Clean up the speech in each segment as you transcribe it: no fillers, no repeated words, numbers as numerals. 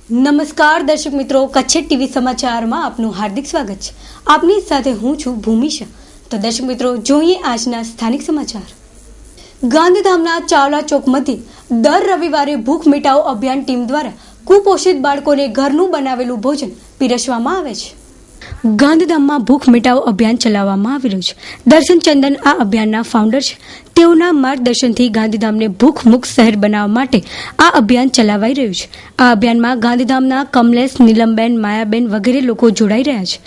નમસ્કાર દર્શક મિત્રો, કચ્છ ટીવી સમાચારમાં આપનું હાર્દિક સ્વાગત છે. આપની સાથે હું છું ભૂમિશા. તો દર્શક મિત્રો, જોઈએ આજના સ્થાનિક સમાચાર. ગાંધીધામના ચાવલા ચોક મધ્યે દર રવિવારે ભૂખ મિટાવો અભિયાન ટીમ દ્વારા કુપોષિત બાળકોને ઘરનું બનાવેલું ભોજન પીરસવામાં આવે છે. ગાંધીધામમાં ભૂખ મિટાવો અભિયાન ચલાવવામાં આવી રહ્યું છે. દર્શન ચંદન આ અભિયાનના ફાઉન્ડર છે. તેઓના માર્ગદર્શનથી ગાંધીધામને ભૂખ મુક્ત શહેર બનાવવા માટે આ અભિયાન ચલાવાઈ રહ્યું છે. આ અભિયાનમાં ગાંધીધામના કમલેશ, નીલમબેન, માયાબેન વગેરે લોકો જોડાઈ રહ્યા છે.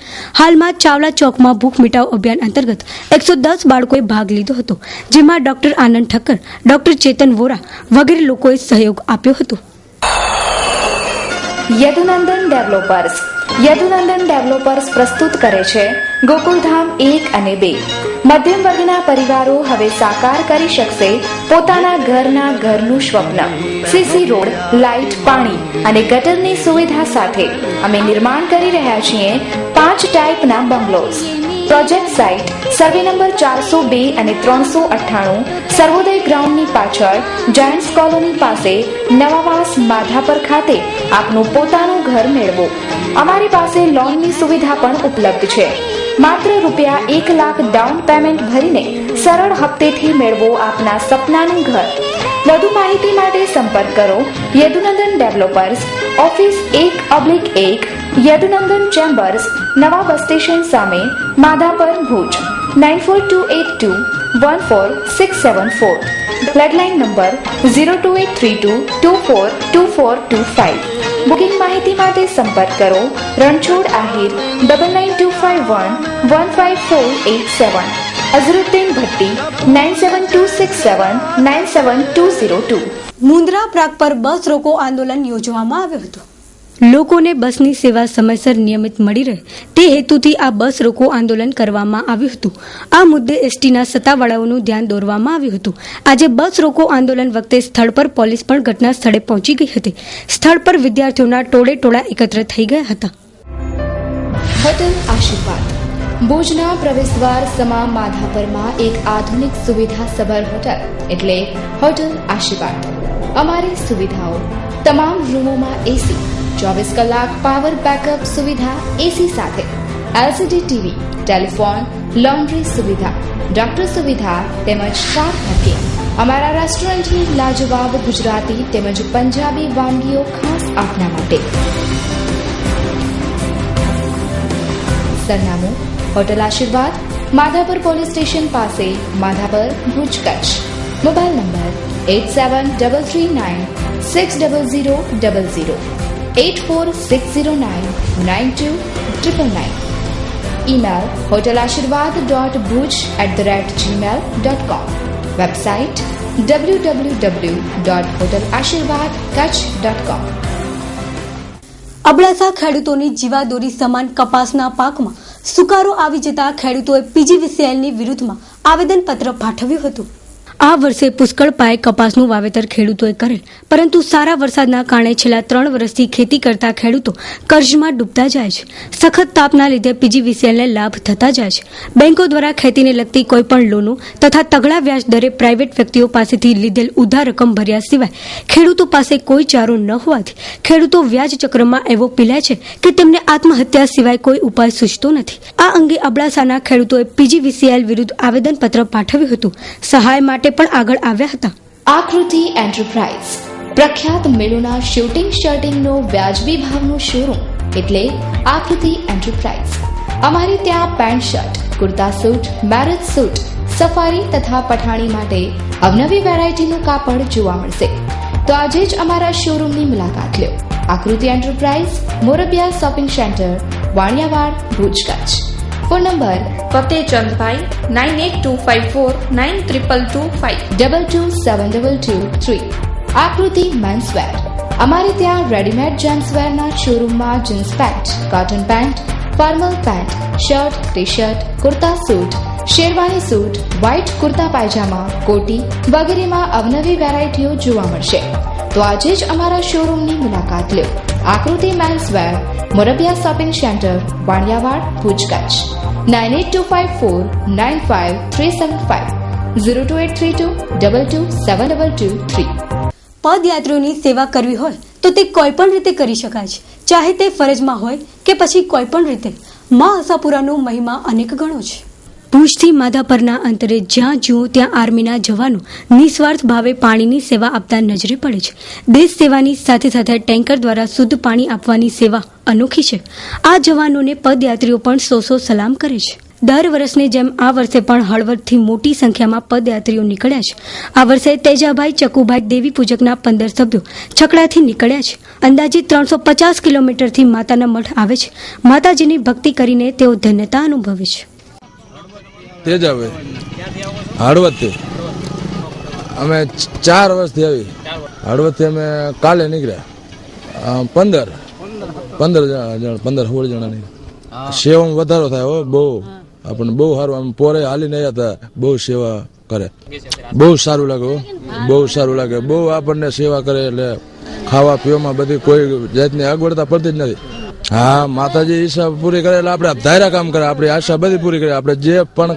હાલમાં ચાવલા ચોકમાં ભૂખ મિટાવો અભિયાન અંતર્ગત 110 બાળકોએ ભાગ લીધો હતો, જેમાં ડોક્ટર આનંદ ઠક્કર, ડોક્ટર ચેતન વોરા વગેરે લોકોએ સહયોગ આપ્યો હતો. યદુનંદન ડેવલપર્સ પ્રસ્તુત કરે છે ગોકુલધામ 1 અને 2. મધ્યમ વર્ગના પરિવારો હવે સાકાર કરી શકશે પોતાના ઘરનું સ્વપ્ન. સીસી રોડ, લાઇટ, પાણી અને ગટરની સુવિધા સાથે અમે નિર્માણ કરી રહ્યા છીએ 5 ટાઈપના bungalows. Project site survey number 402 અને 398, સર્વોદય ગ્રાઉન્ડની પાછળ, જાયન્ટ્સ કોલોની પાસે, નવાવાસ, માધાપર ખાતે આપનું પોતાનું ઘર મેળવો. અમારી પાસે લોનની સુવિધા પણ ઉપલબ્ધ છે. માત્ર ₹1 લાખ ડાઉન પેમેન્ટ ભરીને સરળ હપ્તેથી મેળવો આપના સપનાનું ઘર. વધુ માહિતી માટે સંપર્ક કરો Yadunandan developers, office 1/1, Yadunandan chambers, નવા બસ સ્ટેશન સામે, Madhapar, Bhuj 9428214674. Landline number 02832242425. Booking માહિતી માટે સંપર્ક કરો રણછોડ આહિર 9925115487, અઝરુદ્દીન ભટ્ટી 9726797202. મુન્દ્રા પ્રાગ પર બસ રોકો આંદોલન યોજવામાં આવ્યું હતું. લોકોને બસની સેવા સમયસર નિયમિત મળી રહે તે હેતુથી આ બસ રોકો આંદોલન કરવામાં આવ્યું હતું. આ મુદ્દે એસટીના સત્તાવાળાઓનું ધ્યાન દોરવામાં આવ્યું હતું. આજે બસ રોકો આંદોલન વખતે સ્થળ પર પોલીસ પણ ઘટના સ્થળે પહોંચી ગઈ હતી. સ્થળ પર વિદ્યાર્થીઓના ટોળે એકત્ર થઈ ગયા હતા. હોટલ આશીર્વાદ ભુજના પ્રવેશદ્વાર સમા માધાપરમાં એક આધુનિક સુવિધા સભર હોટલ એટલે હોટલ આશીર્વાદ. અમારી સુવિધાઓ: તમામ રૂમોમાં એસી, 24 કલાક પાવર બેકઅપ સુવિધા એસી સાથે, LCD ટીવી, ટેલિફોન, લોન્ડ્રી સુવિધા, ડોક્ટર સુવિધા તેમજ કાર પાર્કિંગ. અમારા રેસ્ટોરન્ટની લાજવાબ ગુજરાતી તેમજ પંજાબી વાનગીઓ ખાસ આપના માટે. સરનામું: હોટલ આશીર્વાદ, માધાપર પોલીસ સ્ટેશન પાસે, Madhapar, Bhuj, Kutch. Mobile number 8739600000, 8460999299. Email hotelashirwad.bhuj@gmail.com. Website www.hotelashirwadkachh.com. Abdasa ખેડૂતોની જીવાદોરી સમાન કપાસના પાકમાં સુકારો આવી જતા ખેડૂતોએ PGVCLની વિરુદ્ધમાં આવેદનપત્ર પાઠવ્યું હતું. આ વર્ષે પુષ્કળ પાયે કપાસનું વાવેતર ખેડૂતોએ કરેલ, પરંતુ સારા વરસાદના કારણે છેલ્લા 3 વર્ષથી ખેતી કરતા ખેડૂતો કર્જમાં ડૂબતા જાય છે. સખત તાપના લીધે PGVCLને લાભ થતા જાય છે. બેંકો દ્વારા ખેતીને લગતી કોઈપણ લોનો તથા તગડા વ્યાજ દરે પ્રાઇવેટ વ્યક્તિઓ પાસેથી લીધેલ ઉધાર રકમ ભર્યા સિવાય ખેડૂતો પાસે કોઈ ચારો ન હોવાથી ખેડૂતો વ્યાજ ચક્રમાં એવો પીલાય છે કે તેમને આત્મહત્યા સિવાય કોઈ ઉપાય સૂચતો નથી. આ અંગે અબડાસાના ખેડૂતોએ PGVCL વિરુદ્ધ આવેદનપત્ર પાઠવ્યું હતું. સહાય માટે પણ આગળ આવ્યા હતા. આકૃતિ એન્ટરપ્રાઇઝ પ્રખ્યાત મેળોના શૂટિંગ શર્ટિંગનો વ્યાજબી ભાવનો શોરૂમ એટલે આકૃતિ એન્ટરપ્રાઇઝ. અમારે ત્યાં pant shirt, kurta suit, marriage suit, safari તથા પઠાણી માટે અવનવી વેરાયટીનું કાપડ જોવા મળશે. તો આજે જ અમારા શોરૂમની મુલાકાત લો. Akruti enterprise, Morbiya shopping centre, Vaniyavad, Bhuj, Kutch. Phone number: Fatehchandbhai 9825492225 227223. Akruti menswear અમારે ત્યાં રેડીમેડ જેન્ટ્સવેરના શોરૂમમાં jeans pant, cotton pant, formal pant, shirt, T shirt, kurta suit, sherwani suit, white kurta pyjama, કોટી વગેરેમાં અવનવી વેરાયટીઓ જોવા મળશે. તો આજે જ અમારા શોરૂમની મુલાકાત લો. આકૃતિ menswear, Morbiya shopping centre, Vaniyavad, Bhuj, Kutch. 9825495375, 02832227223. પદયાત્રીઓની સેવા કરવી હોય તો તે કોઈ પણ રીતે કરી શકાય છે, ચાહે તે ફરજમાં હોય કે પછી કોઈ પણ રીતે. માં આશાપુરાનો મહિમા અનેક ગણો છે. ભુજથી માધાપરના અંતરે જ્યાં જુઓ ત્યાં આર્મીના જવાનો નિસ્વાર્થ ભાવે પાણીની સેવા આપતા નજરે પડે છે. દેશ સેવાની સાથે સાથે ટેન્કર દ્વારા શુદ્ધ પાણી આપવાની સેવા અનોખી છે. આ જવાનોને પદયાત્રીઓ પણ સો સલામ કરે છે. દર વર્ષની જેમ આ વર્ષે પણ હળવદથી મોટી સંખ્યામાં પદયાત્રીઓ નીકળ્યા છે. આ વર્ષે તેજાભાઈ ચકુભાઈ દેવી પૂજકના 15 સભ્યો છકડાથી નીકળ્યા છે. અંદાજિત 350 કિલોમીટરથી માતાના મઠ આવે છે. માતાજીની ભક્તિ કરીને તેઓ ધન્યતા અનુભવે છે. તેજાભાઈ હળવદથી અમે 4 વર્ષથી આવી. હળવદથી અમે કાલે નીકળ્યા 15-16 જણા નીકળ્યા. સેવામાં વધારો થાય હો, બહુ આપણને બહુ સારું. આમ પોરે હાલીને આવ્યા હતા, બહુ સેવા કરે, બહુ સારું લાગે હો, બહુ સારું લાગે. બહુ આપણને સેવા કરે એટલે ખાવા પીવામાં બધી કોઈ જાતની અગવડતા પડતી જ નથી. હા, માતાજી ઈચ્છા પૂરી કરે એટલે આપણે ધાર્યા કામ કરે, આપણી આશા બધી પૂરી કરે. આપણે જે પણ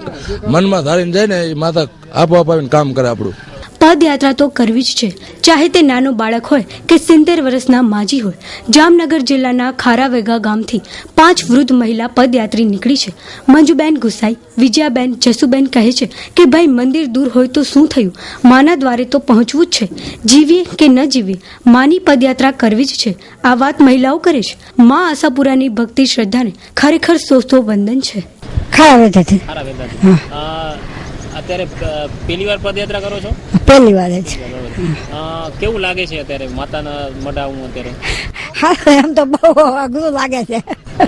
મનમાં ધારીને જાય ને એ માતા આપોઆપ આવીને કામ કરે આપણું. પદયાત્રા તો કરવી જ છે, ચાહે તે નાનું બાળક હોય કે 70 વર્ષના માજી હોય. જામનગર જિલ્લાના ખારાવેગા ગામથી 5 વૃદ્ધ મહિલા પદયાત્રી નીકળી છે. મંજુબેન ગુસાઈ, વિજયાબેન, જસુબેન કહે છે કે ભાઈ મંદિર દૂર હોય તો શું થયું, માના દ્વારે તો પહોંચવું જ છે. જીવીએ કે ન જીવીએ, માની પદયાત્રા કરવી જ છે. આ વાત મહિલાઓ કરે છે. માં આશાપુરાની ભક્તિ શ્રદ્ધાને ખરેખર સો વંદન છે. ખારાવેગાથી અત્યારે પહેલી વાર પદયાત્રા કરો છો? પહેલી વાર જ. કેવું લાગે છે અત્યારે માતાના મઢાવું અત્યારે? હા, એમ તો બહુ અઘરું લાગે છે.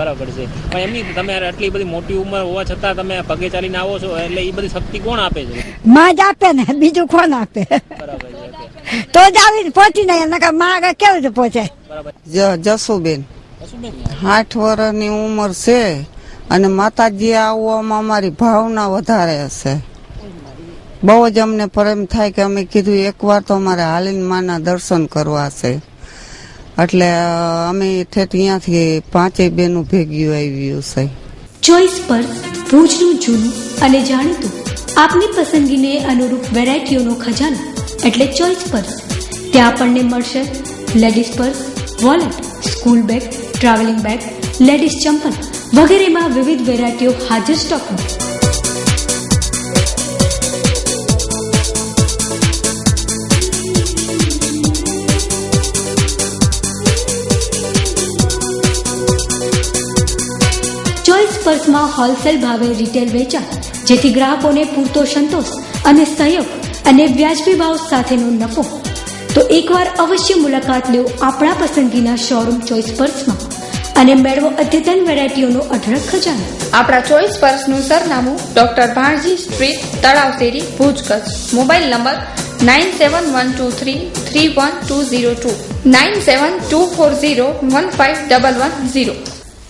બરાબર છે, પણ એમની તમે આટલી બધી મોટી ઉંમર હોવા છતાં તમે પગે ચાલીને આવો છો એટલે એ બધી શક્તિ કોણ આપે છે? માં જ આપે ને, બીજું કોણ આપે? બરાબર છે, તો જ આવીને પહોંચી નહીં, નકર માં આગળ કેવી રીતે પહોંચે? બરાબર. જસુબેન 8 વર્ષની ઉંમર છે અને માતાજી આવવામાં અમારી ભાવના વધારે હશે. બહુ જ અમને પ્રેમ થાય કે અમે કીધું એકવાર તો અમારે હાલીને માના દર્શન કરવા છે. એટલે અમે ઠેઠ અહીંયાથી 5 બહેનું ભેગ્યું આવ્યું છે. ચોઈસ પર ભુજનું જૂનું અને જાણીતું આપની પસંદગીને અનુરૂપ વેરાયટીઓનો ખજાનો એટલે ચોઈસ પર્સ. ત્યાં આપણને મળશે ladies purse, wallet, school bag, travelling bag, ladies ચંપલ વગેરેમાં વિવિધ વેરાયટીઓ હાજર સ્ટોકમાં. ચોઈસ પર્સમાં હોલસેલ ભાવે રિટેલ વેચાણ, જેથી ગ્રાહકોને પૂરતો સંતોષ અને સહયોગ અને વ્યાજબી ભાવ સાથેનો નફો. તો એકવાર અવશ્ય મુલાકાત લો આપણા પસંદગીના શોરૂમ ચોઈસ પર્સમાં અને મેળવો અદ્યતન વેરાયટીઓનો અઢળક ખજાનો. આપણા ચોઈસ પર્સનું સરનામું ડોક્ટર ભાણજી સ્ટ્રીટ, તળાવ શેરી, ભુજ, કચ્છ. Mobile number 9712331202 9724015110.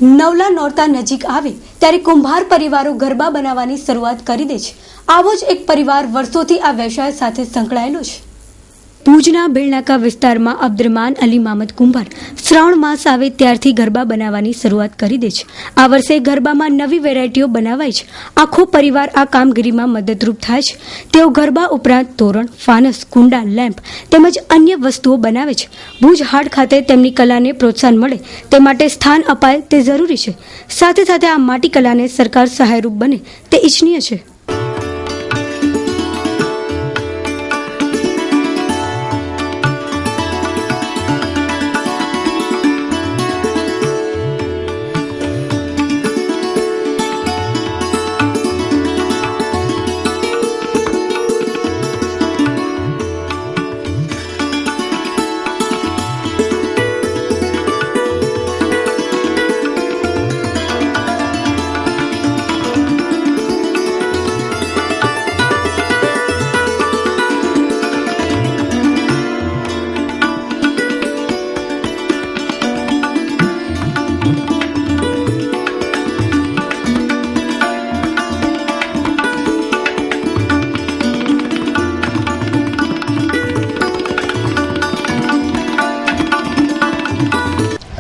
નવલા નોરતા નજીક આવે ત્યારે કુંભાર પરિવારો ગરબા બનાવવાની શરૂઆત કરી દે છે. આવો જ એક પરિવાર વર્ષોથી આ વ્યવસાય સાથે સંકળાયેલો છે. ભુજના ભીલનાકા વિસ્તારમાં અબ્દુરમાન અલી મામદ કુંભાર શ્રાવણ માસ આવે ત્યારથી ગરબા બનાવવાની શરૂઆત કરી દે છે. આ વર્ષે ગરબામાં નવી વેરાયટીઓ બનાવાય છે. આખો પરિવાર આ કામગીરીમાં મદદરૂપ થાય છે. તેઓ ગરબા ઉપરાંત તોરણ, ફાનસ, કુંડા, લેમ્પ તેમજ અન્ય વસ્તુઓ બનાવે છે. ભુજ હાટ ખાતે તેમની કલાને પ્રોત્સાહન મળે તે માટે સ્થાન અપાય તે જરૂરી છે. સાથે સાથે આ માટી કલાને સરકાર સહાયરૂપ બને તે ઇચ્છનીય છે.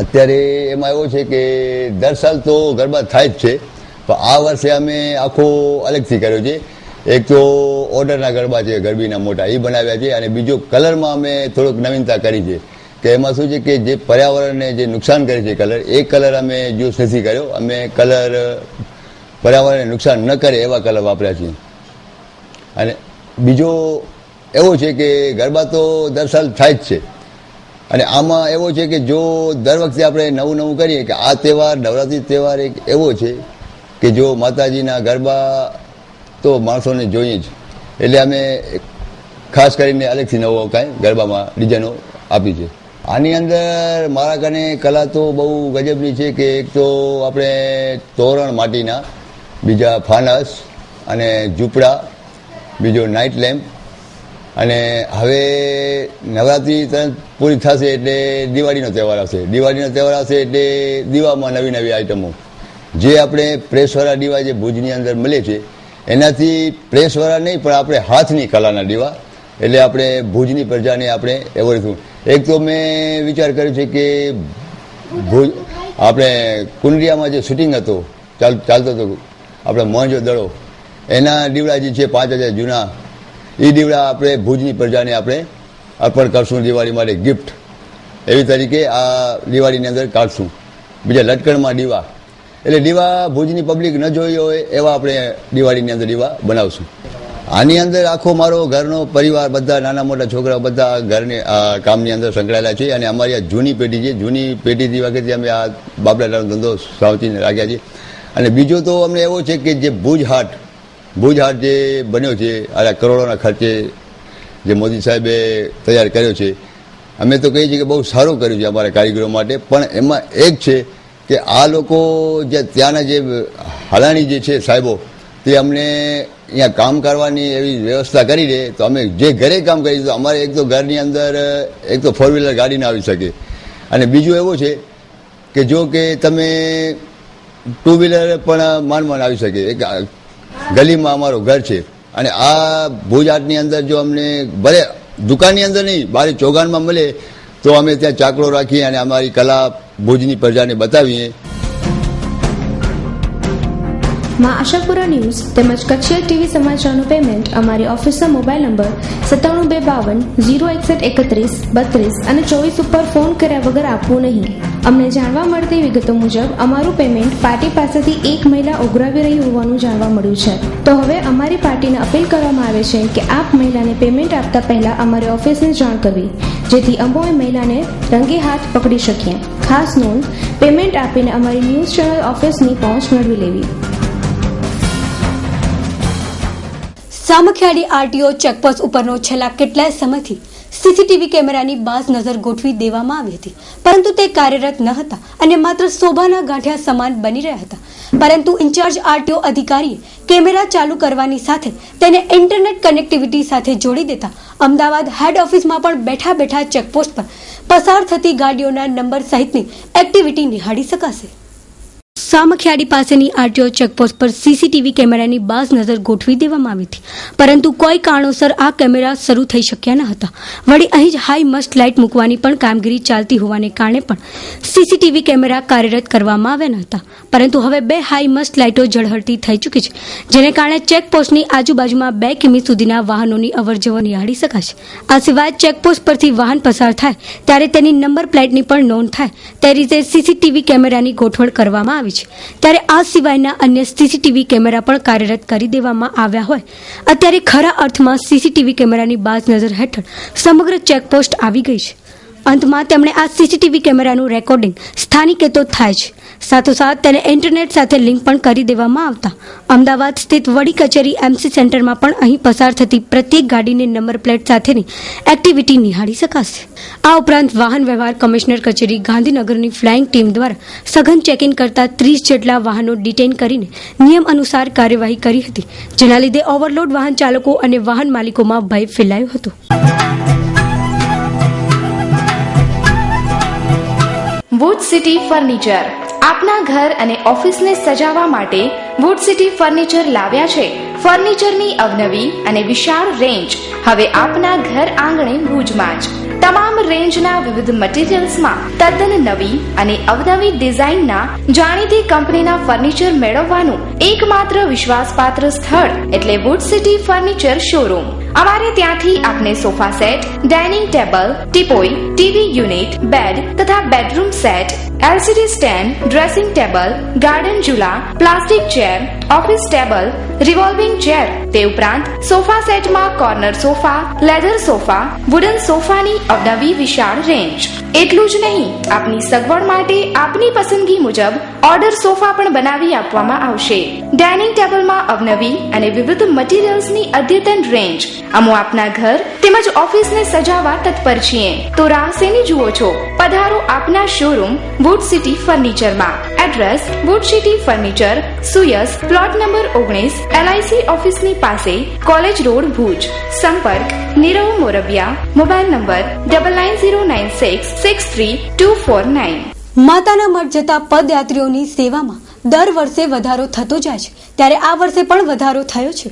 અત્યારે એમાં એવું છે કે દર સાલ તો ગરબા થાય જ છે, પણ આ વર્ષે અમે આખો અલગથી કર્યો છે. એક તો ઓર્ડરના ગરબા છે, ગરબીના મોટા એ બનાવ્યા છે, અને બીજો કલરમાં અમે થોડુંક નવીનતા કરી છે કે એમાં શું છે કે જે પર્યાવરણને જે નુકસાન કરે છે કલર, એ કલર અમે યુઝ નથી કર્યો. અમે કલર પર્યાવરણને નુકસાન ન કરે એવા કલર વાપર્યા છીએ. અને બીજો એવો છે કે ગરબા તો દર સાલ થાય જ છે, અને આમાં એવો છે કે જો દર વખતે આપણે નવું નવું કરીએ કે આ તહેવાર નવરાત્રિ તહેવાર એક એવો છે કે જો માતાજીના ગરબા તો માણસોને જોઈએ જ, એટલે અમે ખાસ કરીને અલગથી નવો કાંઈ ગરબામાં ડિઝાઇનો આપી છે. આની અંદર મારા કને કલા તો બહુ ગજબની છે કે એક તો આપણે તોરણ માટીના, બીજા ફાનસ અને ઝૂંપડા, બીજો નાઇટ લેમ્પ, અને હવે નવરાત્રિ તરત પૂરી થશે એટલે દિવાળીનો તહેવાર આવશે. દિવાળીનો તહેવાર આવશે એટલે દીવામાં નવી નવી આઈટમો, જે આપણે પ્રેસવાળા દીવા જે ભુજની અંદર મળે છે એનાથી પ્રેસવાળા નહીં પણ આપણે હાથની કલાના દીવા, એટલે આપણે ભુજની પ્રજાને આપણે એવો રીતું. એક તો મેં વિચાર કર્યો છે કે ભુજ આપણે કુંડિયામાં જે શૂટિંગ હતો ચાલતો હતો આપણે મોહનજો દડો, એના દીવડા જે છે 5000 જૂના, એ દીવડા આપણે ભુજની પ્રજાને આપણે અર્પણ કરશું દિવાળી માટે ગિફ્ટ એવી તરીકે આ દિવાળીની અંદર કાઢશું. બીજા લટકણમાં દીવા, એટલે દીવા ભુજની પબ્લિક ન જોઈ હોય એવા આપણે દિવાળીની અંદર દીવા બનાવશું. આની અંદર આખો મારો ઘરનો પરિવાર, બધા નાના મોટા છોકરા બધા ઘરની કામની અંદર સંકળાયેલા છે. અને અમારી આ જૂની પેઢી છે, જૂની પેઢીથી વખતે અમે આ બાબલાનો ધંધો સાવચીને રાખ્યા છે. અને બીજો તો અમને એવો છે કે જે ભુજ હાટ જે બન્યો છે આ કરોડોના ખર્ચે જે મોદી સાહેબે તૈયાર કર્યો છે, અમે તો કહીએ છીએ કે બહુ સારું કર્યું છે અમારા કારીગરો માટે. પણ એમાં એક છે કે આ લોકો જે ત્યાંના જે હલાણી જે છે સાહેબો, તે અમને અહીંયા કામ કરવાની એવી વ્યવસ્થા કરી દે તો અમે જે ઘરે કામ કરીએ તો અમારે એક તો ઘરની અંદર એક તો 4-વ્હીલર ગાડી ના આવી શકે, અને બીજું એવું છે કે જો કે તમે 2-વ્હીલર પણ માંડ આવી શકે. એક ગલીમાં અમારું ઘર છે, અને આ ભુજ હાટની અંદર જો અમને ભલે દુકાનની અંદર નહીં, બારે ચોગાનમાં મળે તો અમે ત્યાં ચાકડો રાખીએ અને અમારી કલા ભુજની પ્રજાને બતાવીએ. માં આશાપુરા ન્યૂઝ તેમજ કચ્છિયા ટીવી સમાચારનું પેમેન્ટ અમારી ઓફિસના મોબાઈલ નંબર 9722013132 અને 24 ઉપર ફોન કર્યા વગર આપવું નહીં. અમને જાણવા મળતી વિગતો મુજબ અમારું પેમેન્ટ પાર્ટી પાસેથી એક મહિલા ઉઘરાવી રહી હોવાનું જાણવા મળ્યું છે. તો હવે અમારી પાર્ટીને અપીલ કરવામાં આવે છે કે આપ મહિલાને પેમેન્ટ આપતા પહેલા અમારી ઓફિસને જાણ કરવી, જેથી અમે મહિલાને રંગે હાથ પકડી શકીએ. ખાસ નોંધ, પેમેન્ટ આપીને અમારી ન્યૂઝ ચેનલ ઓફિસની પહોંચ મેળવી લેવી. સામખિયાળી આરટીઓ ચેકપોસ્ટ ઉપરનો છેલ્લા કેટલાય સમયથી સીસીટીવી કેમેરાની બાજ નજર ગોઠવી દેવામાં આવી હતી, પરંતુ તે કાર્યરત ન હતા અને માત્ર શોભાના ગાંઠિયા સમાન બની રહ્યા હતા. પરંતુ ઇન્ચાર્જ આરટીઓ અધિકારીએ કેમેરા ચાલુ કરવાની સાથે તેને ઇન્ટરનેટ કનેક્ટિવિટી સાથે જોડી દેતા અમદાવાદ હેડ ઓફિસમાં પણ બેઠા બેઠા ચેકપોસ્ટ પર પસાર થતી ગાડીઓના નંબર સહિતની એક્ટિવિટી નિહાળી શકાશે. સામખિયાળી પાસેની આરટીઓ ચેકપોસ્ટ પર સીસીટીવી કેમેરાની બાજ નજર ગોઠવી દેવામાં આવી હતી, પરંતુ કોઈ કારણોસર આ કેમેરા શરૂ થઈ શક્યા ન હતા. વળી અહીં જ હાઈ મસ્ટ લાઇટ મૂકવાની પણ કામગીરી ચાલતી હોવાને કારણે પણ સીસીટીવી કેમેરા કાર્યરત કરવામાં આવ્યા ન હતા. પરંતુ હવે 2 હાઈ મસ્ટ લાઇટો ઝળહળતી થઈ ચૂકી છે, જેને કારણે ચેકપોસ્ટની આજુબાજુમાં 2 કિમી સુધીના વાહનોની અવરજવર નિહાળી શકાશે. આ સિવાય ચેકપોસ્ટ પરથી વાહન પસાર થાય ત્યારે તેની નંબર પ્લેટની પણ નોંધ થાય તે રીતે સીસીટીવી કેમેરાની ગોઠવણ કરવામાં આવી છે. ત્યારે આ સિવાયના અન્ય સીસીટીવી કેમેરા પણ કાર્યરત કરી દેવામાં આવ્યા હોય અત્યારે ખરા અર્થમાં સીસીટીવી કેમેરાની બાજ નજર હેઠળ સમગ્ર ચેકપોસ્ટ આવી ગઈ છે. અંતમાં તેમણે આ સીસીટીવી કેમેરાનું રેકોર્ડિંગ સ્થાનિકે તો થાય છે, સાથોસાથ તેને ઇન્ટરનેટ સાથે લિંક પણ કરી દેવામાં આવતા અમદાવાદ સ્થિત વડી કચેરી એમસી સેન્ટરમાં પણ અહીં પસાર થતી પ્રત્યેક ગાડીની નંબર પ્લેટ સાથેની એક્ટિવિટી નિહાળી શકાશે. આ ઉપરાંત વાહન વ્યવહાર કમિશનર કચેરી ગાંધીનગરની ફ્લાઇંગ ટીમ દ્વારા સઘન ચેકિંગ કરતા 30 જેટલા વાહનો ડિટેઇન કરીને નિયમ અનુસાર કાર્યવાહી કરી હતી, જેના લીધે ઓવરલોડ વાહન ચાલકો અને વાહન માલિકોમાં ભય ફેલાયો હતો. વુડ સિટી ફર્નિચર આપના ઘર અને ઓફિસને સજાવવા માટે વુડ સિટી ફર્નિચર લાવ્યા છે. ફર્નિચરની અવનવી અને વિશાળ રેન્જ હવે આપના ઘર આંગણે ભુજમાં જ. તમામ રેન્જના વિવિધ મટીરીયલ્સમાં તદ્દન નવી અને અવનવી ડિઝાઇનના જાણીતી કંપનીના ફર્નિચર મેળવવાનું એકમાત્ર વિશ્વાસપાત્ર સ્થળ એટલે વુડ સિટી ફર્નિચર શોરૂમ. અમારે ત્યાંથી આપને sofa set, dining table, teapoy, TV unit, bed તથા bedroom set, LCD stand, dressing table, garden ઝૂલા, plastic chair, office table, revolving chair, તે ઉપરાંત સોફા સેટમાં corner sofa, leather sofa, wooden સોફાની અવનવી વિશાળ રેન્જ. એટલું જ નહીં, આપની સગવડ માટે આપની પસંદગી મુજબ ઓર્ડર સોફા પણ બનાવી આપવામાં આવશે. ડાઇનિંગ ટેબલમાં અવનવી અને વિવિધ મટીરીયલ્સની અદ્યતન રેન્જ. અમો આપના ઘર તેમજ ઓફિસને સજાવવા તત્પર છીએ. તો રાહ શેની જુઓ છો? પધારો આપના શોરૂમ વુડ સિટી ફર્નિચરમાં. એડ્રેસ વુડ સિટી ફર્નિચર, સુયસ, પ્લોટ નંબર 19, LIC ઓફિસની પાસે, કોલેજ રોડ, ભુજ. સંપર્ક નીરવ મોરબિયા. Mobile number 9909663249. માતાના મઠ જતા પદયાત્રીઓની સેવામાં દર વર્ષે વધારો થતો જાય છે, ત્યારે આ વર્ષે પણ વધારો થયો છે.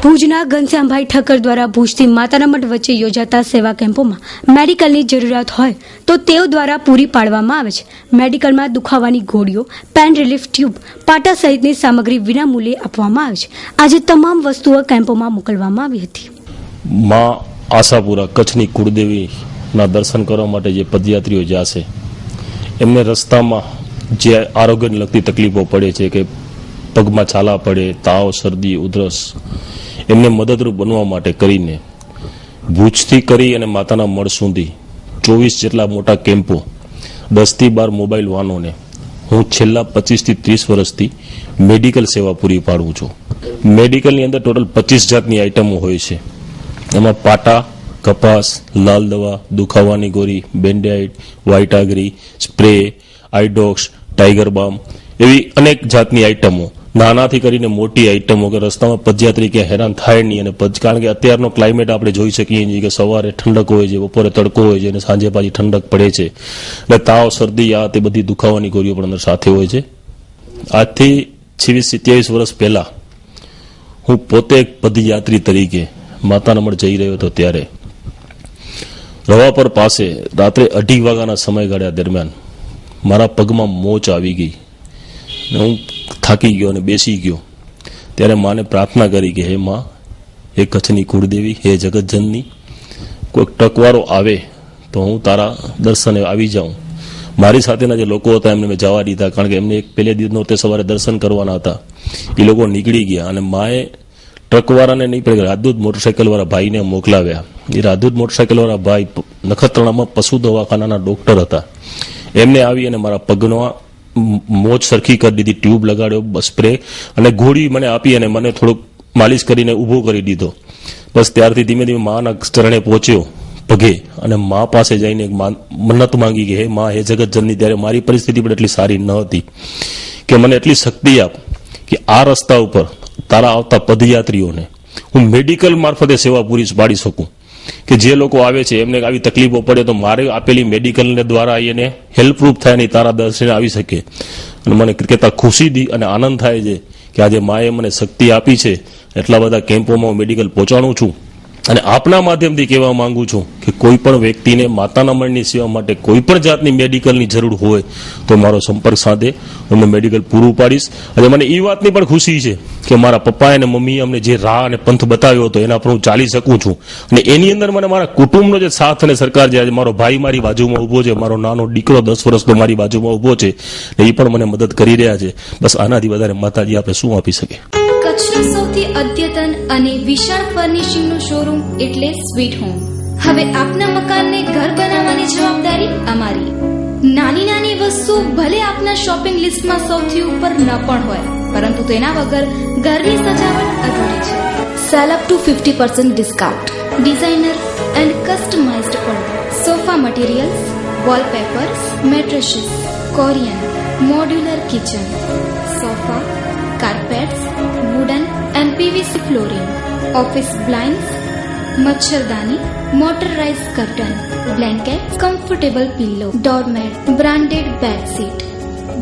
ભુજના ઘનશ્યામભાઈ ઠક્કર દ્વારા ભુજથી માતાના મઠ વચ્ચે યોજાતા સેવા કેમ્પોમાં મેડિકલની જરૂરિયાત હોય તો તેઓ દ્વારા પૂરી પાડવામાં આવે છે. મેડિકલમાં દુખાવાની ગોળીઓ, પેન રિલીફ ટ્યુબ, પાટા સહિતની સામગ્રી વિનામૂલ્યે આપવામાં આવે છે. આજે તમામ વસ્તુઓ કેમ્પોમાં મોકલવામાં આવી હતી. માં આશાપુરા કચ્છની કુળદેવીના દર્શન કરવા માટે જે પદયાત્રીઓ જશે એમને રસ્તામાં જે આરોગ્યને લગતી તકલીફો પડે છે કે પગમાં છાલા પડે, તાવ, શરદી, ઉધરસ, એમને મદદરૂપ બનવા માટે કરીને ભુજથી કરી અને માતાના મઢ સુધી 24 જેટલા મોટા કેમ્પો, 10 થી 12 મોબાઈલ વાહનોને હું છેલ્લા 25 થી 30 વર્ષથી મેડિકલ સેવા પૂરી પાડું છું. મેડિકલની અંદર ટોટલ 25 જાતની આઇટમો હોય છે. એમાં પાટા, કપાસ, લાલ દવા, દુખાવાની ગોળી, બેન્ડાઇડ, વ્હાઇટ આગરી, સ્પ્રે, આઈડોક્સ, ટાઈગર બામ, એવી અનેક જાતની આઇટમો, નાનાથી કરીને મોટી આઇટમો કે રસ્તામાં પદયાત્રી કે હેરાન થાય નહીં. અને કારણ કે અત્યારનો ક્લાઇમેટ આપણે જોઈ શકીએ છીએ કે સવારે ઠંડક હોય છે, બપોરે તડકો હોય છે અને સાંજે પાછી ઠંડક પડે છે. એટલે તાવ, શરદી, આ તે બધી દુખાવાની ગોળીઓ પણ અંદર સાથે હોય છે. આજથી 26-27 વર્ષ પહેલા હું પોતે એક પદયાત્રી તરીકે માતાના મઢ જઈ રહ્યો હતો ત્યારે રવાપર પાસે રાત્રે 2:30 વાગ્યાના સમયગાળા દરમિયાન મારા પગમાં મોચ આવી ગઈ ને હું થાકી ગયો અને બેસી ગયો. ત્યારે માને પ્રાર્થના કરી કે હે માં, હે કચ્છની કુળદેવી, હે જગતજનની, કોઈક ટકવારો આવે તો હું તારા દર્શને આવી જાઉં. મારી સાથેના જે લોકો હતા એમને મેં જવા દીધા, કારણ કે એમને એક પહેલે દિવસનો તે સવારે દર્શન કરવાના હતા. એ લોકો નીકળી ગયા અને માએ ટ્રકવાળાને નહીં પડે રાજદૂત મોટરસાઇકલવાળા ભાઈને મોકલાવ્યા. એ રાજદૂત મોટરસાઇકલવાળા ભાઈ નખત્રાણામાં પશુ દવાખાનાના ડોક્ટર હતા. એમને આવી અને મારા પગનો મોજ સરખી કરી દીધી, ટ્યુબ લગાડ્યો, સ્પ્રે અને ગોળી મને આપી અને મને થોડુંક માલિશ કરીને ઊભો કરી દીધો. બસ ત્યારથી ધીમે ધીમે માના ચરણે પહોંચ્યો પગે અને મા પાસે જઈને મન્નત માંગી કે હે મા, હે જગતજનની. ત્યારે મારી પરિસ્થિતિ પણ એટલી સારી ન હતી કે મને એટલી શક્તિ આપ કે આ રસ્તા ઉપર તારા આવતા પદયાત્રીઓને હું મેડિકલ મારફતે સેવા પૂરી પાડી શકું. કે જે લોકો આવે છે એમને આવી તકલીફો પડે તો મારે આપેલી મેડિકલને દ્વારા એને હેલ્પરૂપ થાય નહીં, તારા દર્શને આવી શકે. અને મને કહેતા ખુશી અને આનંદ થાય છે કે આજે માએ મને શક્તિ આપી છે. એટલા બધા કેમ્પોમાં મેડિકલ પહોંચાડું છું અને આપના માધ્યમથી કહેવા માંગુ છું કે કોઈ પણ વ્યક્તિને માતાના મઢની સેવા માટે કોઈ પણ જાતની મેડિકલની જરૂર હોય તો મારો સંપર્ક સાધે, હું મેડિકલ પૂરું પાડીશ. અને મને એ વાતની પણ ખુશી છે કે મારા પપ્પા અને મમ્મીએ અમને જે રાહ અને પંથ બતાવ્યો હતો એના પર હું ચાલી શકું છું. અને એની અંદર મને મારા કુટુંબનો જે સાથ અને સરકાર જે આજે મારો ભાઈ મારી બાજુમાં ઉભો છે, મારો નાનો દીકરો 10 વર્ષનો મારી બાજુમાં ઉભો છે, એ પણ મને મદદ કરી રહ્યા છે. બસ આનાથી વધારે માતાજી આપણે શું આપી શકે. કચ્છનું સૌથી અદ્યતન અને વિશાળ ફર્નિશિંગનું શોરૂમ એટલે સ્વીટ હોમ. હવે આપના મકાનને ઘર બનાવવાની જવાબદારી અમારી. નાની નાની વસ્તુ ભલે આપના શોપિંગ લિસ્ટમાં સૌથી ઉપર ન પણ હોય, પરંતુ તેના વગર ઘરની સજાવટ અધૂરી છે. Sale up to 50% discount. Designer and customised પડદા, sofa materials, wallpapers, mattresses, Corian, modular kitchen, sofa, carpets, wooden and PVC flooring, office blinds, मच्छरदानी, motorized curtain, blankets, comfortable pillow, doormat, branded bed sheet,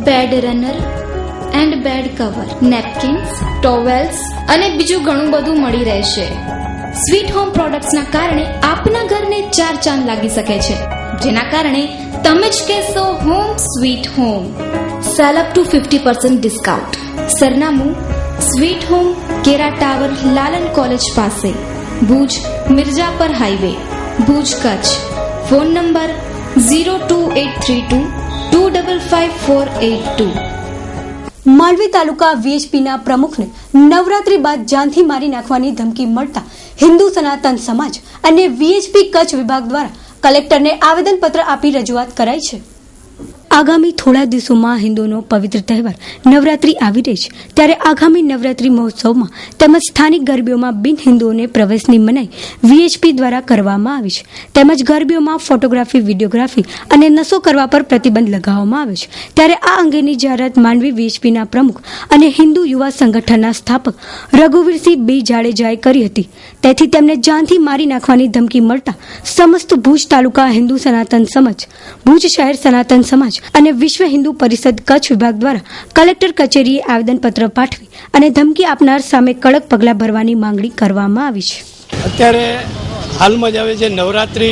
bed runner and bed cover, napkins, towels અને બીજું ઘણું બધું મળી રહેશે. Sweet home પ્રોડક્ટ્સના કારણે આપના ઘરને 4 ચાંદ લાગી શકે છે, જેના કારણે તમે જ કહેશો home sweet home. Sale up to 50% discount. સરનામું sweet home, Kera tower, Lalan college પાસે, Bhuj Mirjapar highway, Bhuj Kutch. Phone number 02832 255482. Mandvi taluka વીએચપીના પ્રમુખને નવરાત્રી બાદ જાનથી મારી નાખવાની ધમકી મળતા હિન્દુ સનાતન સમાજ અને વીએચપી કચ્છ વિભાગ દ્વારા કલેક્ટરને આવેદનપત્ર આપી રજૂઆત કરાઈ છે. આગામી થોડા દિવસોમાં હિન્દુઓનો પવિત્ર તહેવાર નવરાત્રી આવી રહી છે, ત્યારે આગામી નવરાત્રી મહોત્સવમાં તેમજ સ્થાનિક ગરબીઓમાં બિન હિન્દુઓને પ્રવેશની મનાઈ વીએચપી દ્વારા કરવામાં આવી છે. તેમજ ગરબીઓમાં ફોટોગ્રાફી, વિડીયોગ્રાફી અને નશો કરવા પર પ્રતિબંધ લગાવવામાં આવ્યો છે. ત્યારે આ અંગેની જાહેરાત માંડવી વીએચપીના પ્રમુખ અને હિન્દુ યુવા સંગઠનના સ્થાપક રઘુવીરસિંહ બી જાડેજાએ કરી હતી. તેથી તેમને જાનથી મારી નાખવાની ધમકી મળતા સમસ્ત ભુજ તાલુકા હિન્દુ સનાતન સમાજ, ભુજ શહેર સનાતન સમાજ અને વિશ્વ હિન્દુ પરિષદ કચ્છ વિભાગ દ્વારા કલેક્ટર કચેરીએ આવેદનપત્ર પાઠવી અને ધમકી આપનાર સામે કડક પગલાં ભરવાની માંગણી કરવામાં આવી છે. અત્યારે હાલમાં જ આવે છે નવરાત્રિ,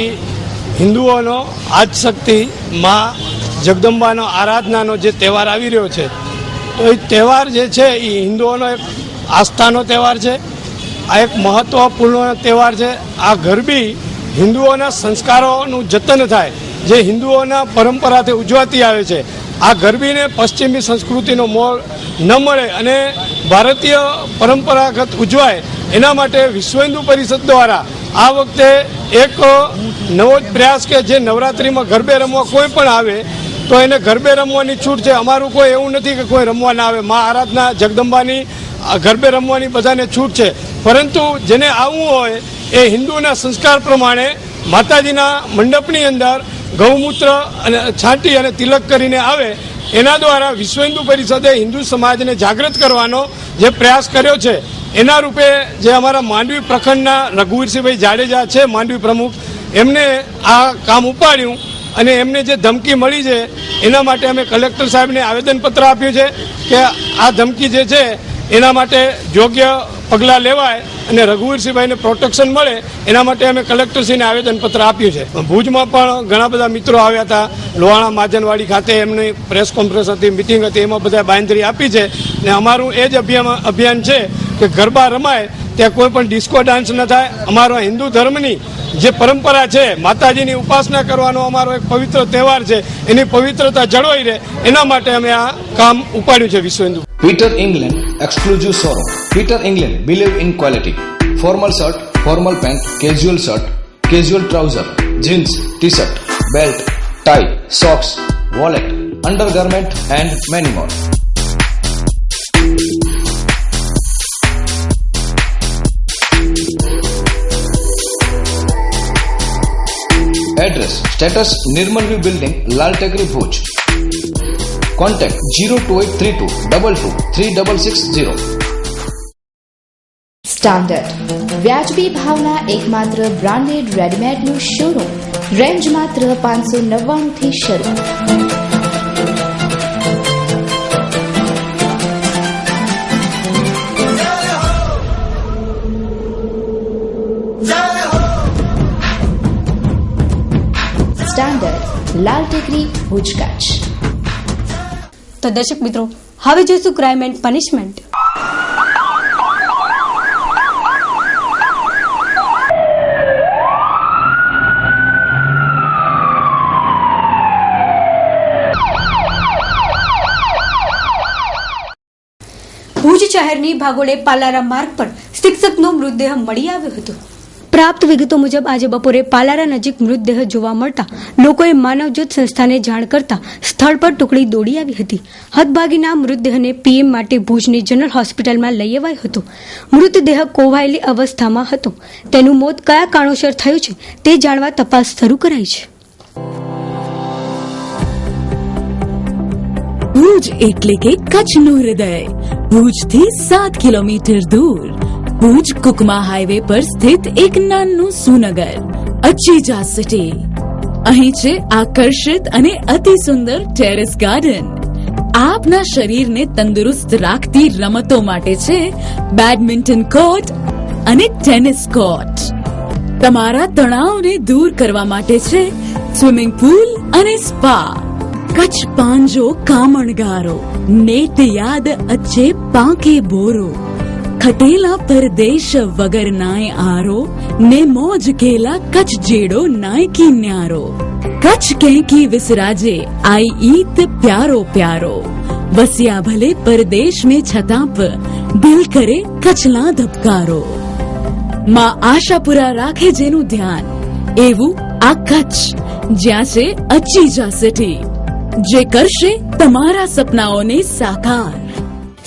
હિન્દુઓનો આદશક્તિ માં જગદંબાનો આરાધનાનો જે તહેવાર આવી રહ્યો છે, તો એ તહેવાર જે છે એ હિન્દુઓનો એક આસ્થાનો તહેવાર છે. આ એક મહત્વપૂર્ણ તહેવાર છે. આ ગરબી હિન્દુઓના સંસ્કારોનું જતન થાય, જે હિન્દુઓના પરંપરાથી ઉજવાતી આવે છે. આ ગરબીને પશ્ચિમી સંસ્કૃતિનો મોળ ન મળે અને ભારતીય પરંપરાગત ઉજવાય, એના માટે વિશ્વ હિન્દુ પરિષદ દ્વારા આ વખતે એક નવો જ પ્રયાસ કે જે નવરાત્રિમાં ગરબે રમવા કોઈ પણ આવે તો એને ગરબે રમવાની છૂટ છે. અમારું કોઈ એવું નથી કે કોઈ રમવા ના આવે. મા આરાધના જગદંબાની ગરબે રમવાની બધાને છૂટ છે, પરંતુ જેને આવવું હોય એ હિન્દુના સંસ્કાર પ્રમાણે માતાજીના મંડપની અંદર ગૌમૂત્ર અને છાંટી અને તિલક કરીને આવે. એના દ્વારા વિશ્વ હિન્દુ પરિષદે હિન્દુ સમાજને જાગૃત કરવાનો જે પ્રયાસ કર્યો છે, એના રૂપે જે અમારા માંડવી પ્રખંડના રઘુવીરસિંહભાઈ જાડેજા છે, માંડવી પ્રમુખ, એમને આ કામ ઉપાડ્યું અને એમને જે ધમકી મળી છે એના માટે અમે કલેક્ટર સાહેબને આવેદનપત્ર આપ્યું છે કે આ ધમકી જે છે એના માટે યોગ્ય પગલાં લેવાય અને રઘુવીરસિંહભાઈને પ્રોટેક્શન મળે, એના માટે અમે કલેક્ટરશ્રીને આવેદનપત્ર આપ્યું છે. ભુજમાં પણ ઘણા બધા મિત્રો આવ્યા હતા. લોહાણા માજનવાડી ખાતે એમની પ્રેસ કોન્ફરન્સ હતી, મિટિંગ હતી, એમાં બધા બાંયધરી આપી છે. ને અમારું એ જ અભિયાન છે કે ગરબા રમાય, ત્યાં કોઈ પણ ડિસ્કો ડાન્સ ન થાય. અમારો હિન્દુ ધર્મની જે પરંપરા છે, માતાજીની ઉપાસના કરવાનો અમારો એક પવિત્ર તહેવાર છે, એની પવિત્રતા જળવાઈ રહે એના માટે અમે આ કામ ઉપાડ્યું છે. વિશ્વ Hindu Peter England exclusive showroom. Peter England believe in quality. Formal shirt, formal pant, casual shirt, casual trouser, jeans, t-shirt, belt, tie, socks, wallet, undergarment and many more. Address: Status Nirmal View Building, Lal Tekri, Bhuj. Contact 02832 223660. Standard વ્યાજબી ભાવના એકમાત્ર branded રેડીમેડનું showroom. Range માત્ર 599 થી શરૂ. Standard, લાલ ટેકરી, ભુજ, કચ્છ. તો દર્શક મિત્રો, હવે જોઈશું ક્રાઇમ એન્ડ પનિશમેન્ટ. ભુજ શહેરની ભાગોળે પાલારા માર્ગ પર શિક્ષકનો મૃતદેહ મળી આવ્યો હતો. પ્રાપ્ત વિગતો મુજબ આજે બપોરે પાલારા નજીક મૃતદેહ જોવા મળતા લોકોએ માનવજ્યોત સંસ્થાને જાણ કરતા સ્થળ પર ટુકડી દોડી આવી હતી. હતભાગીના મૃતદેહને પીએમ માટે ભુજની જનરલ હોસ્પિટલમાં લઈ અવાયો હતો. મૃતદેહ કોવાયેલી અવસ્થામાં હતો. તેનું મોત કયા કારણોસર થયું છે તે જાણવા તપાસ શરૂ કરાઈ છે. ભુજ એટલે કે કચ્છનું હૃદય. ભુજથી 7 કિલોમીટર દૂર ભુજ કુકમા હાઈવે પર સ્થિત એક નાનું સુનગર અચીજા સિટી. અહીં છે આકર્ષિત અને અતિ સુંદર ટેરેસ ગાર્ડન. આપના શરીરને તંદુરસ્ત રાખતી રમતો માટે છે બેડમિન્ટન કોર્ટ, અને ટેનિસ કોર્ટ. તમારા તણાવને દૂર કરવા માટે છે સ્વિમિંગ પૂલ અને સ્પા. કચ્છ પાંજો કામણગારો, નેત યાદ અચ્છે પાંકે બોરો. ખટેલા પરદેશ વગર નાય આરો, ને મોજ કેલા કચ્છ જેડો નાય કી ન્યારો. કચ્છ કેકી વિસરાજે આઈ ઈત પ્યારો પ્યારો. વસ્યા ભલે પરદેશ में છતાં પ દિલ કરે કચ્છલા ધબકારો. માં આશાપુરા રાખે જેનું ધ્યાન, એવું આ કચ્છ જ્યાં છે અચીજા સિટી, જે કરશે તમારા સપનાઓને સાકાર.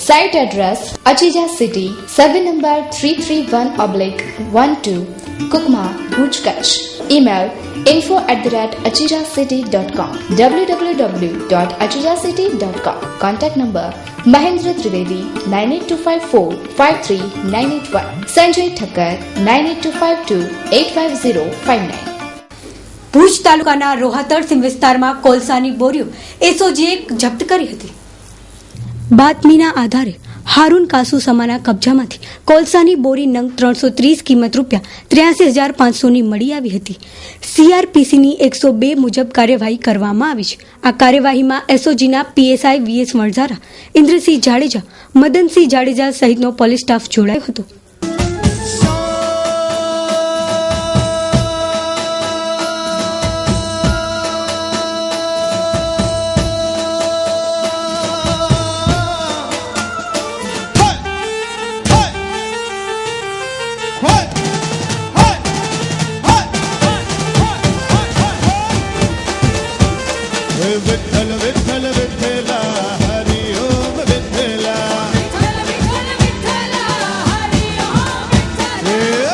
Site address Achija city, survey number 331/12, Kukma, Bhuj, Kutch. Email info@achijacity.com, www.achijacity.com. Contact number Mahendra Trivedi 9825453981, Sanjay Thakkar 9825285059. Bhuj તાલુકાના રોહાતળ સીમ વિસ્તારમાં કોલસાની બોરીઓ એસઓજીએ જપ્ત કરી હતી. બાતમીના આધારે હારૂન કાસુ સમાના કબજામાંથી કોલસાની બોરી નંગ 330 કિંમત ₹83,500 મળી આવી હતી. CRPCની 102 મુજબ કાર્યવાહી કરવામાં આવી છે. આ કાર્યવાહીમાં એસઓજીના PSI VS વણઝારા, ઇન્દ્રસિંહ જાડેજા, મદનસિંહ જાડેજા સહિતનો પોલીસ સ્ટાફ જોડાયો હતો. विठ्ठल विठ्ठल विठ्ठला हरि ओम विठ्ठला,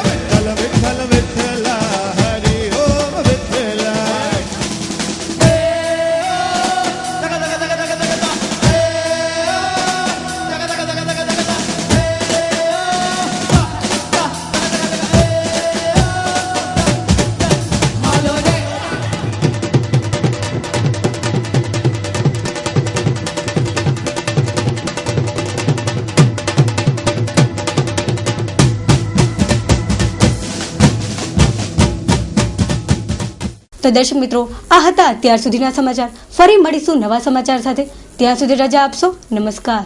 विठ्ठल विठ्ठल विठ्ठला हरि ओम विठ्ठला. તો દર્શક મિત્રો, આ હતા અત્યાર સુધીના સમાચાર. ફરી મળીશું નવા સમાચાર સાથે. ત્યાં સુધી રજા આપશો. નમસ્કાર.